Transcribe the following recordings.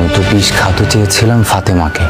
আমি তো বিষ খাওয়াতে চেয়েছিলাম ফাতেমাকে।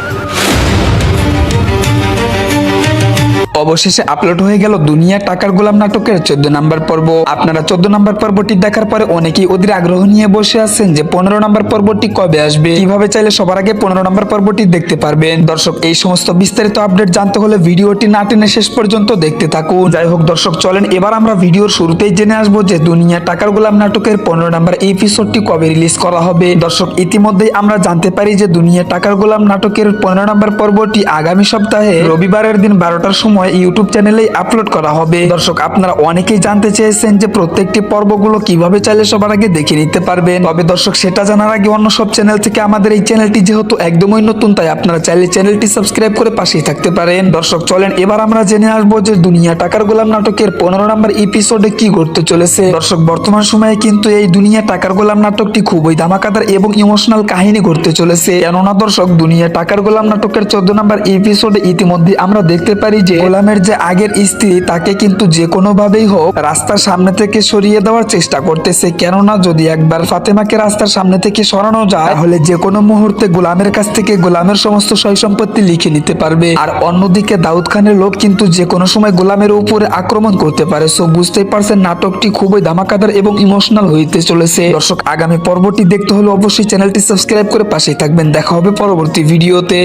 অবশেষে আপলোড হয়ে গেল দুনিয়া টাকার গোলাম নাটকের 14 নম্বর পর্ব। আপনারা 14 নম্বর পর্বটি দেখার পরে অনেকেই অধীর আগ্রহ নিয়ে বসে আছেন যে 15 নম্বর পর্বটি কবে আসবে, কিভাবে চাইলে সবার আগে 15 নম্বর পর্বটি দেখতে পারবেন। দর্শক, এই সমস্ত বিস্তারিত আপডেট জানতে হলে ভিডিওটি না টেনে শেষ পর্যন্ত দেখতে থাকুন। যাই হোক দর্শক, চলেন এবার আমরা ভিডিওর শুরুতেই জেনে আসবো যে দুনিয়া টাকার গোলাম নাটকের 15 নম্বর এপিসোডটি কবে রিলিজ করা হবে। দর্শক, ইতিমধ্যেই আমরা জানতে পারি যে দুনিয়া টাকার গোলাম নাটকের 15 নম্বর পর্বটি আগামী সপ্তাহে রবিবারের দিন 12টার সময় ইউটিউব চ্যানেলে আপলোড করা হবে। দর্শক, আপনারা অনেকেই জানতে চেয়েছেন যে প্রত্যেকটি পর্বগুলো কিভাবে চাইলে সবার আগে দেখে নিতে পারবেন। তবে দর্শক, সেটা জানার আগে অন্য সব চ্যানেল থেকে আমাদের এই চ্যানেলটি যেহেতু একদমই নতুন, তাই আপনারা চাইলে চ্যানেলটি সাবস্ক্রাইব করে পাশেই থাকতে পারেন। দর্শক, চলেন এবার আমরা জেনে আসবো যে দুনিয়া টাকার গোলাম নাটকের 15 নম্বর এপিসোডে কি ঘটতে চলেছে। দর্শক, বর্তমান সময়ে কিন্তু এই দুনিয়া টাকার গোলাম নাটকটি খুবই ধামাকাদার এবং ইমোশনাল কাহিনী ঘটতে চলেছে। কেননা দর্শক, দুনিয়া টাকার গোলাম নাটকের 14 নম্বর এপিসোডে ইতিমধ্যে আমরা দেখতে পারি যে গোলামের যে আগের স্ত্রী তাকে কিন্তু যে কোনো ভাবেই হোক রাস্তার সামনে থেকে সরিয়ে দেওয়ার চেষ্টা করতেছে। কেননা যদি একবার ফাতেমাকে রাস্তার সামনে থেকে সরানো যায় তাহলে যে কোনো মুহূর্তে গোলামের কাছ থেকে গোলামের সমস্ত সয় সম্পত্তি লিখে নিতে পারবে। আর অন্যদিকে দাউদ খানের লোক কিন্তু যে কোনো সময় গোলামের উপরে আক্রমণ করতে পারে। সো বুঝতেই পারছেন নাটকটি খুবই ধামাকাদার এবং ইমোশনাল হইতে চলেছে। দর্শক, আগামী পর্বটি দেখতে হলে অবশ্যই চ্যানেলটি সাবস্ক্রাইব করে পাশেই থাকবেন। দেখা হবে পরবর্তী ভিডিওতে।